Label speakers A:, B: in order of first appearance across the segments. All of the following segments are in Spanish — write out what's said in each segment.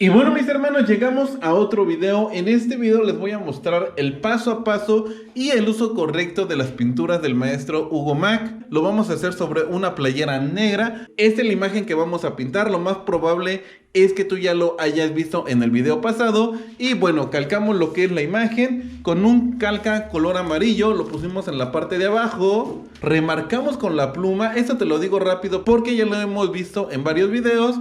A: Y bueno, mis hermanos, llegamos a otro video. En este video les voy a mostrar el paso a paso y el uso correcto de las pinturas del maestro Hugo Mack. Lo vamos a hacer sobre una playera negra. Esta es la imagen que vamos a pintar. Lo más probable es que tú ya lo hayas visto en el video pasado. Y bueno, calcamos lo que es la imagen con un calca color amarillo. Lo pusimos en la parte de abajo. Remarcamos con la pluma. Esto te lo digo rápido porque ya lo hemos visto en varios videos.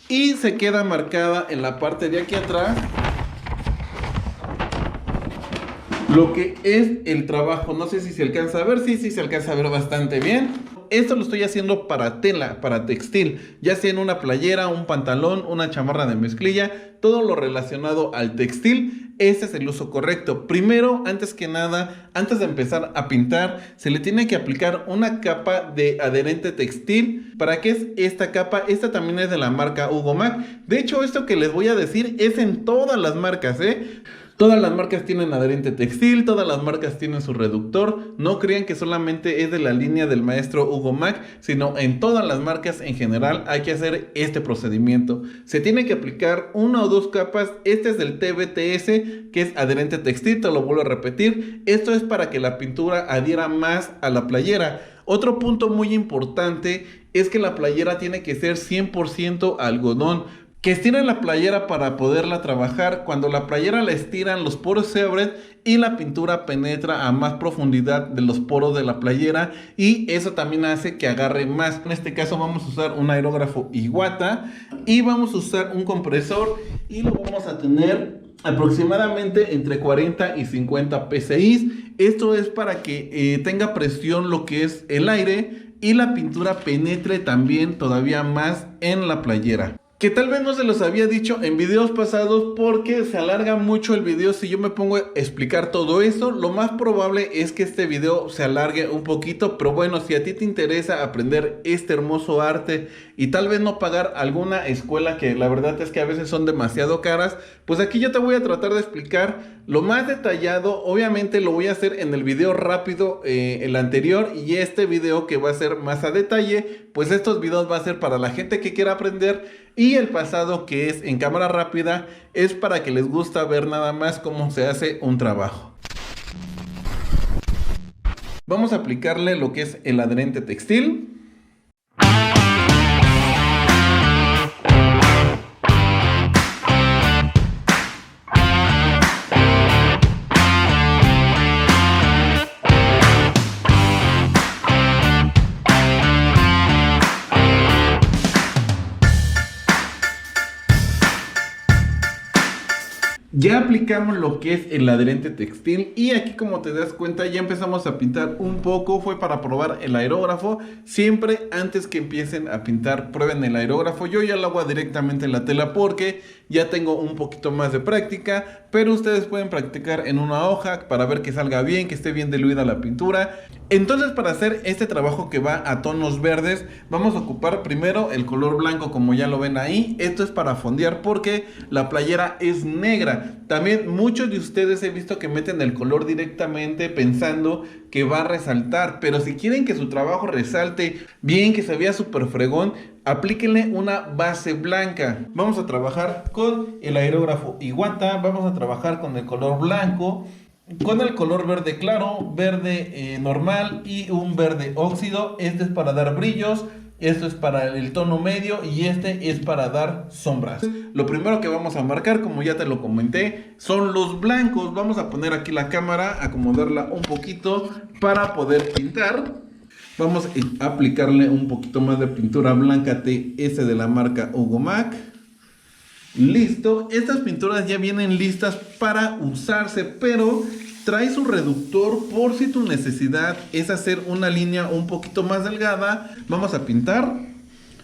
A: Y se queda marcada en la parte de aquí atrás lo que es el trabajo. No sé si se alcanza a ver, sí se alcanza a ver bastante bien. Esto lo estoy haciendo para tela, para textil, ya sea en una playera, un pantalón, una chamarra de mezclilla, todo lo relacionado al textil. Este es el uso correcto. Primero, antes que nada, antes de empezar a pintar, se le tiene que aplicar una capa de adherente textil. ¿Para qué es esta capa? Esta también es de la marca Hugo Mack. De hecho, esto que les voy a decir es en todas las marcas, Todas las marcas tienen adherente textil, todas las marcas tienen su reductor. No crean que solamente es de la línea del maestro Hugo Mack, sino en todas las marcas en general hay que hacer este procedimiento. Se tiene que aplicar una o dos capas. Este es del TBTS, que es adherente textil, te lo vuelvo a repetir. Esto es para que la pintura adhiera más a la playera. Otro punto muy importante es que la playera tiene que ser 100% algodón. Que estiren la playera para poderla trabajar. Cuando la playera la estiran, los poros se abren y la pintura penetra a más profundidad de los poros de la playera, y eso también hace que agarre más. En este caso vamos a usar un aerógrafo Iwata y vamos a usar un compresor, y lo vamos a tener aproximadamente entre 40 y 50 psi. Esto es para que tenga presión lo que es el aire y la pintura penetre también todavía más en la playera. Que tal vez no se los había dicho en videos pasados porque se alarga mucho el video si yo me pongo a explicar todo eso. Lo más probable es que este video se alargue un poquito, pero bueno, si a ti te interesa aprender este hermoso arte y tal vez no pagar alguna escuela, que la verdad es que a veces son demasiado caras, pues aquí yo te voy a tratar de explicar lo más detallado. Obviamente lo voy a hacer en el video rápido, el anterior, y este video que va a ser más a detalle, pues estos videos va a ser para la gente que quiera aprender. Y el pasado, que es en cámara rápida, es para que les gusta ver nada más cómo se hace un trabajo. Vamos a aplicarle lo que es el adherente textil. Ya aplicamos lo que es el adherente textil, y aquí, como te das cuenta, ya empezamos a pintar un poco. Fue para probar el aerógrafo. Siempre antes que empiecen a pintar, prueben el aerógrafo. Yo ya lo hago directamente en la tela porque ya tengo un poquito más de práctica, pero ustedes pueden practicar en una hoja para ver que salga bien, que esté bien diluida la pintura. Entonces, para hacer este trabajo que va a tonos verdes, vamos a ocupar primero el color blanco, como ya lo ven ahí. Esto es para fondear porque la playera es negra. También muchos de ustedes he visto que meten el color directamente pensando que va a resaltar, pero si quieren que su trabajo resalte bien, que se vea súper fregón, aplíquenle una base blanca. Vamos a trabajar con el aerógrafo Iwata, vamos a trabajar con el color blanco, con el color verde claro, verde normal y un verde óxido. Este es para dar brillos, esto es para el tono medio y este es para dar sombras. Lo primero que vamos a marcar, como ya te lo comenté, son los blancos. Vamos a poner aquí la cámara, acomodarla un poquito para poder pintar. Vamos a aplicarle un poquito más de pintura blanca TS de la marca Hugo Mack. Listo, estas pinturas ya vienen listas para usarse, pero trae su reductor por si tu necesidad es hacer una línea un poquito más delgada. Vamos a pintar.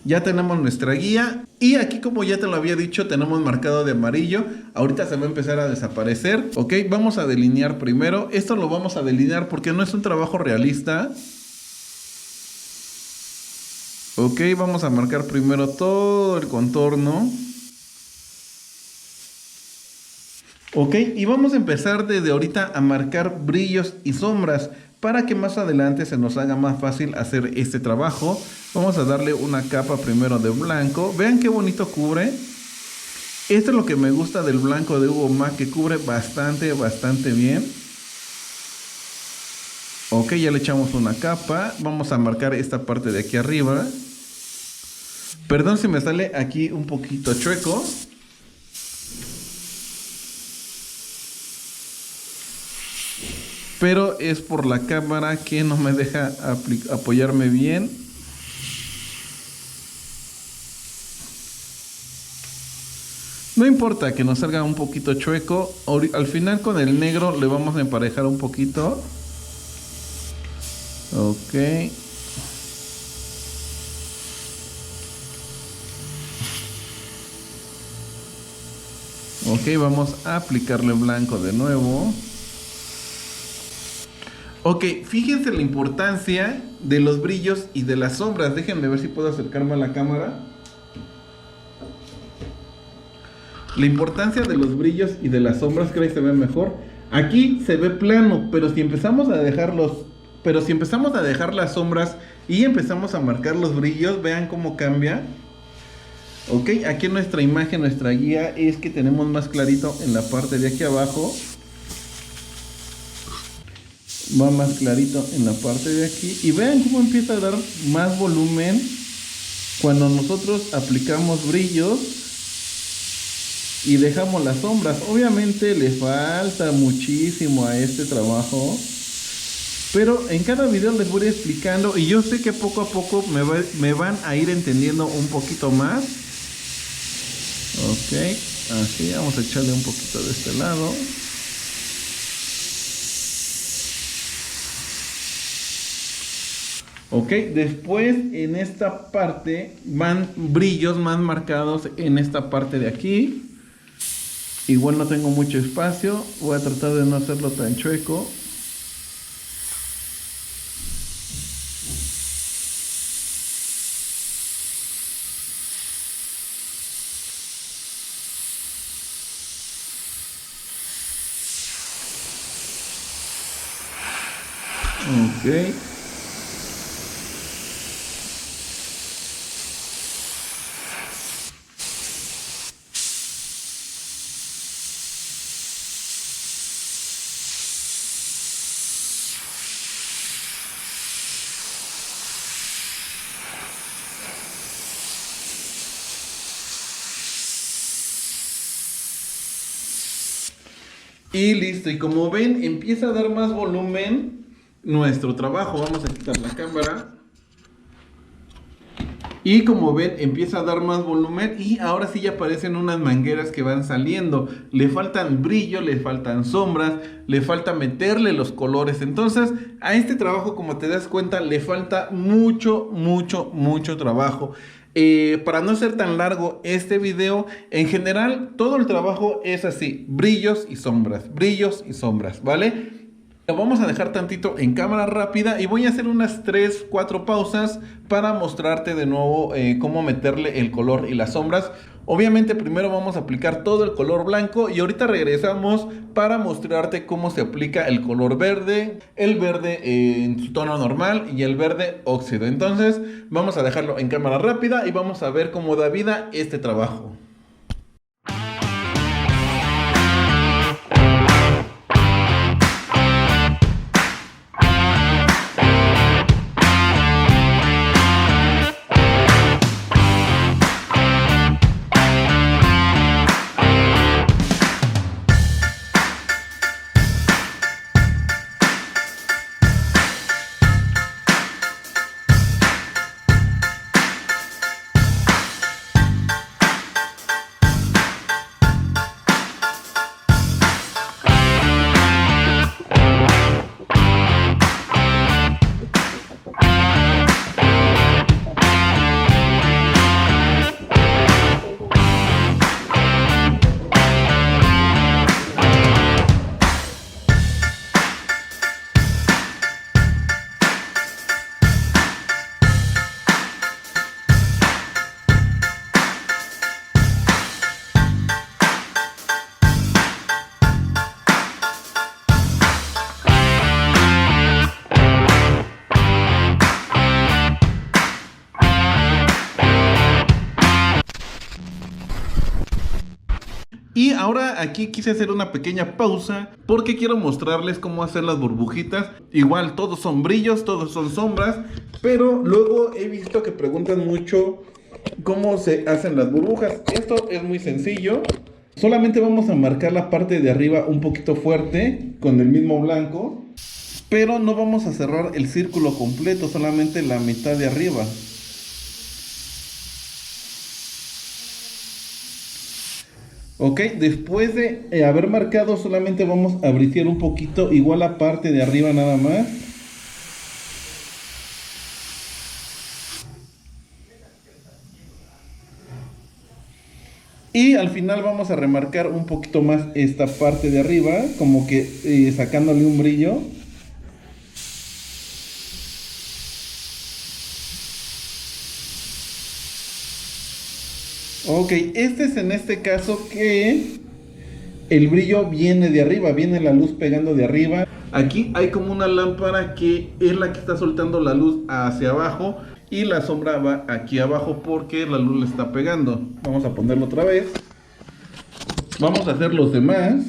A: Ya tenemos nuestra guía, y aquí, como ya te lo había dicho, tenemos marcado de amarillo. Ahorita se va a empezar a desaparecer. Ok, vamos a delinear primero. Esto lo vamos a delinear porque no es un trabajo realista. Ok, vamos a marcar primero todo el contorno. Ok, y vamos a empezar desde ahorita a marcar brillos y sombras para que más adelante se nos haga más fácil hacer este trabajo. Vamos a darle una capa primero de blanco. Vean qué bonito cubre. Esto es lo que me gusta del blanco de Hugo Mac, que cubre bastante, bastante bien. Ok, ya le echamos una capa. Vamos a marcar esta parte de aquí arriba. Perdón si me sale aquí un poquito chueco. Pero es por la cámara que no me deja apoyarme bien. No importa que nos salga un poquito chueco. Al final con el negro le vamos a emparejar un poquito. Ok. Ok, vamos a aplicarle blanco de nuevo. Ok, fíjense la importancia de los brillos y de las sombras. Déjenme ver si puedo acercarme a la cámara. La importancia de los brillos y de las sombras, creo que se ve mejor. Aquí se ve plano, pero si empezamos a dejar las sombras y empezamos a marcar los brillos, vean cómo cambia. Ok, aquí en nuestra imagen, nuestra guía es que tenemos más clarito en la parte de aquí abajo. Va más clarito en la parte de aquí. Y vean cómo empieza a dar más volumen cuando nosotros aplicamos brillos y dejamos las sombras. Obviamente le falta muchísimo a este trabajo, pero en cada video les voy explicando y yo sé que poco a poco me van a ir entendiendo un poquito más. Ok, así vamos a echarle un poquito de este lado. Ok, después en esta parte van brillos más marcados en esta parte de aquí. Igual no tengo mucho espacio, voy a tratar de no hacerlo tan chueco. Ok. Y listo, y como ven, empieza a dar más volumen nuestro trabajo. Vamos a quitar la cámara. Y como ven, empieza a dar más volumen y ahora sí ya aparecen unas mangueras que van saliendo. Le faltan brillo, le faltan sombras, le falta meterle los colores. Entonces, a este trabajo, como te das cuenta, le falta mucho, mucho, mucho trabajo. Para no ser tan largo este video, en general, todo el trabajo es así: brillos y sombras, ¿vale? Lo vamos a dejar tantito en cámara rápida y voy a hacer unas 3, 4 pausas para mostrarte de nuevo cómo meterle el color y las sombras. Obviamente primero vamos a aplicar todo el color blanco y ahorita regresamos para mostrarte cómo se aplica el color verde, el verde en su tono normal y el verde óxido. Entonces vamos a dejarlo en cámara rápida y vamos a ver cómo da vida este trabajo. Y ahora aquí quise hacer una pequeña pausa porque quiero mostrarles cómo hacer las burbujitas. Igual todos son brillos, todos son sombras, pero luego he visto que preguntan mucho cómo se hacen las burbujas. Esto es muy sencillo. Solamente vamos a marcar la parte de arriba un poquito fuerte con el mismo blanco, pero no vamos a cerrar el círculo completo, solamente la mitad de arriba. Ok, después de haber marcado, solamente vamos a brisear un poquito, igual la parte de arriba nada más. Y al final vamos a remarcar un poquito más esta parte de arriba, como que sacándole un brillo. Ok, este es en este caso que el brillo viene de arriba, viene la luz pegando de arriba. Aquí hay como una lámpara que es la que está soltando la luz hacia abajo y la sombra va aquí abajo porque la luz le está pegando. Vamos a ponerlo otra vez. Vamos a hacer los demás.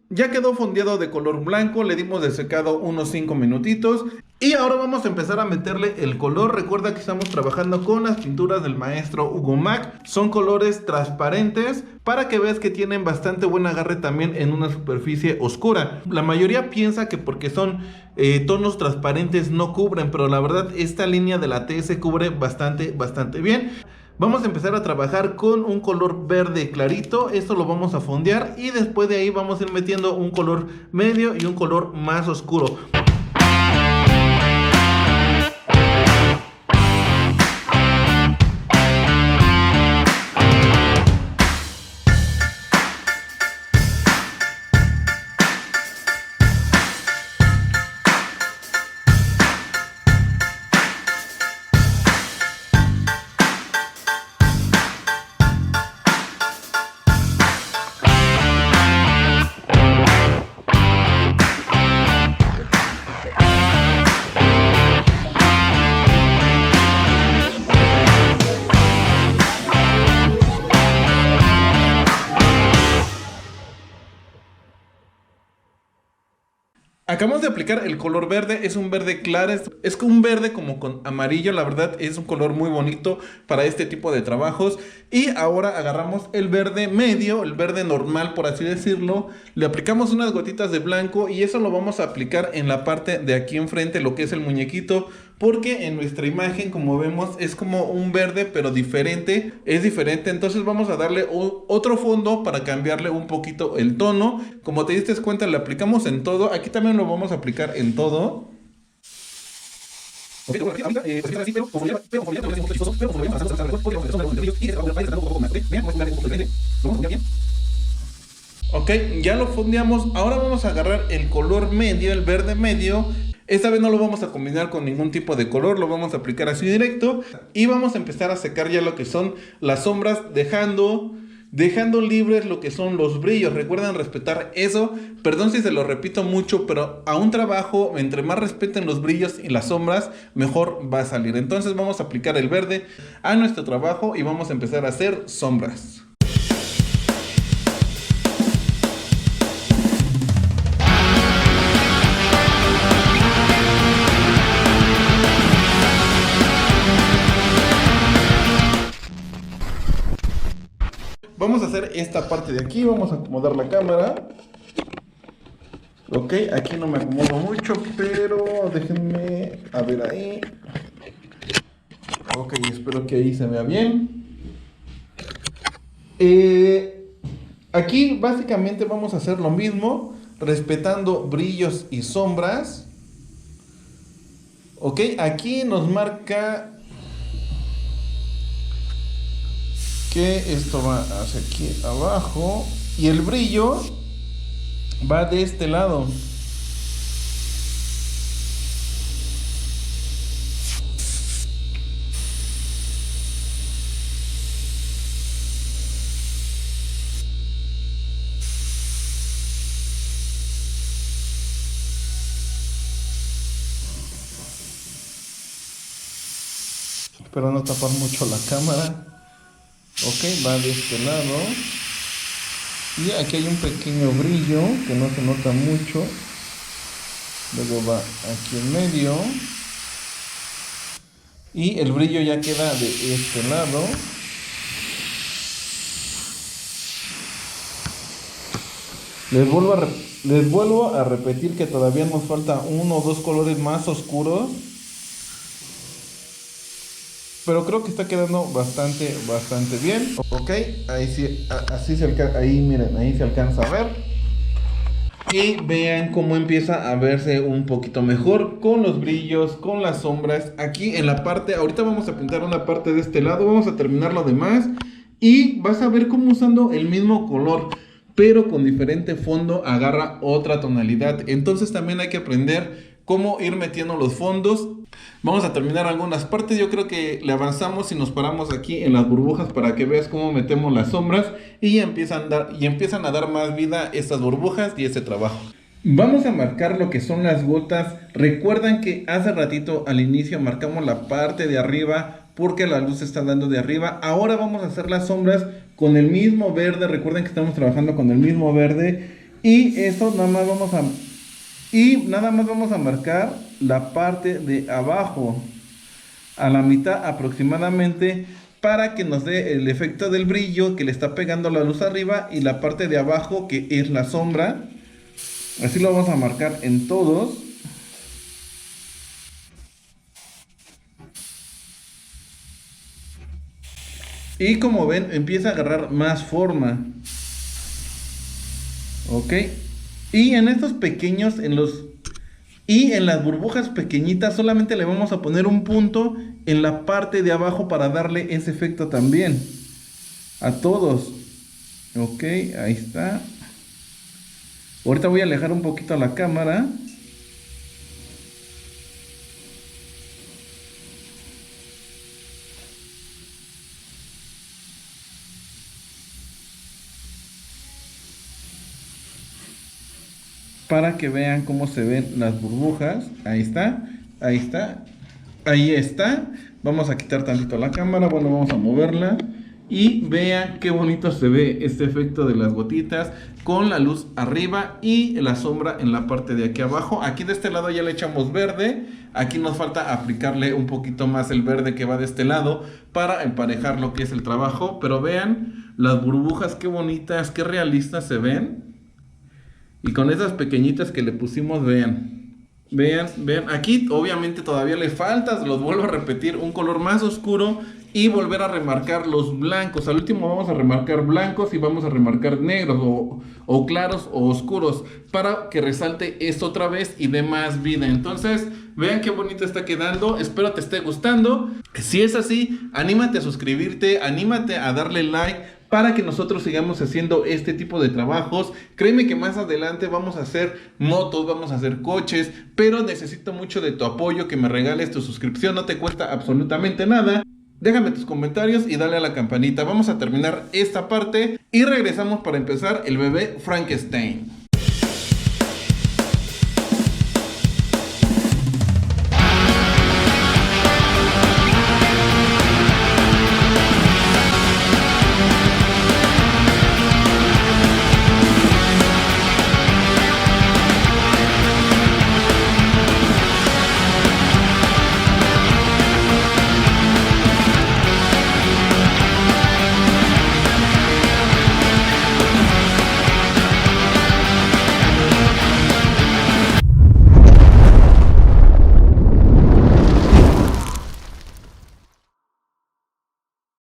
A: Ya quedó fondeado de color blanco, le dimos de secado unos 5 minutitos y ahora vamos a empezar a meterle el color. Recuerda que estamos trabajando con las pinturas del maestro Hugo Mack. Son colores transparentes para que veas que tienen bastante buen agarre también en una superficie oscura. La mayoría piensa que porque son tonos transparentes no cubren, pero la verdad esta línea de la TS cubre bastante bien. Vamos a empezar a trabajar con un color verde clarito, esto lo vamos a fondear y después de ahí vamos a ir metiendo un color medio y un color más oscuro. Acabamos de aplicar el color verde, es un verde claro, es un verde como con amarillo, la verdad es un color muy bonito para este tipo de trabajos. Y ahora agarramos el verde medio, el verde normal por así decirlo, le aplicamos unas gotitas de blanco y eso lo vamos a aplicar en la parte de aquí enfrente, lo que es el muñequito, porque en nuestra imagen como vemos es como un verde pero diferente, es diferente, entonces vamos a darle otro fondo para cambiarle un poquito el tono. Como te diste cuenta le aplicamos en todo, aquí también lo vamos a aplicar en todo. Ok, ya lo fondeamos, ahora vamos a agarrar el color medio, el verde medio. Esta vez no lo vamos a combinar con ningún tipo de color, lo vamos a aplicar así directo y vamos a empezar a secar ya lo que son las sombras, dejando libres lo que son los brillos. Recuerden respetar eso, perdón si se lo repito mucho, pero a un trabajo, entre más respeten los brillos y las sombras, mejor va a salir. Entonces vamos a aplicar el verde a nuestro trabajo y vamos a empezar a hacer sombras. Vamos a hacer esta parte de aquí, vamos a acomodar la cámara. Ok, aquí no me acomodo mucho, pero déjenme a ver ahí. Ok, espero que ahí se vea bien. Aquí básicamente vamos a hacer lo mismo, respetando brillos y sombras. Ok, aquí nos marca que esto va hacia aquí abajo y el brillo va de este lado. Espero no tapar mucho la cámara. Ok, va de este lado. Y aquí hay un pequeño brillo que no se nota mucho. Luego va aquí en medio. Y el brillo ya queda de este lado. Les vuelvo a repetir que todavía nos falta uno o dos colores más oscuros. Pero creo que está quedando bastante bien. Ok, ahí sí, así se alcanza, ahí miren, ahí se alcanza a ver. Y vean cómo empieza a verse un poquito mejor con los brillos, con las sombras. Aquí en la parte, ahorita vamos a pintar una parte de este lado, vamos a terminar lo demás. Y vas a ver cómo usando el mismo color, pero con diferente fondo, agarra otra tonalidad. Entonces también hay que aprender cómo ir metiendo los fondos. Vamos a terminar algunas partes. Yo creo que le avanzamos y nos paramos aquí en las burbujas para que veas cómo metemos las sombras y empiezan a dar más vida estas burbujas y este trabajo. Vamos a marcar lo que son las gotas. Recuerdan que hace ratito al inicio marcamos la parte de arriba porque la luz está dando de arriba. Ahora vamos a hacer las sombras con el mismo verde. Recuerden que estamos trabajando con el mismo verde. Y eso nada más vamos a marcar la parte de abajo a la mitad aproximadamente para que nos dé el efecto del brillo que le está pegando la luz arriba y la parte de abajo que es la sombra. Así lo vamos a marcar en todos. Y como ven, empieza a agarrar más forma. Ok. Y en estos pequeños, y en las burbujas pequeñitas solamente le vamos a poner un punto en la parte de abajo para darle ese efecto también a todos. Ok, ahí está. Ahorita voy a alejar un poquito la cámara. Para que vean cómo se ven las burbujas. Ahí está, ahí está, ahí está. Vamos a quitar tantito la cámara. Bueno, vamos a moverla. Y vean qué bonito se ve este efecto de las gotitas con la luz arriba y la sombra en la parte de aquí abajo. Aquí de este lado ya le echamos verde. Aquí nos falta aplicarle un poquito más el verde que va de este lado para emparejar lo que es el trabajo. Pero vean las burbujas, qué bonitas, qué realistas se ven. Y con esas pequeñitas que le pusimos, vean. Vean. Aquí obviamente todavía le falta, los vuelvo a repetir, un color más oscuro y volver a remarcar los blancos. Al último vamos a remarcar blancos y vamos a remarcar negros o claros o oscuros para que resalte esto otra vez y dé más vida. Entonces, vean qué bonito está quedando. Espero te esté gustando. Si es así, anímate a suscribirte, anímate a darle like para que nosotros sigamos haciendo este tipo de trabajos. Créeme que más adelante vamos a hacer motos, vamos a hacer coches, pero necesito mucho de tu apoyo, que me regales tu suscripción, no te cuesta absolutamente nada. Déjame tus comentarios y dale a la campanita. Vamos a terminar esta parte y regresamos para empezar el bebé Frankenstein.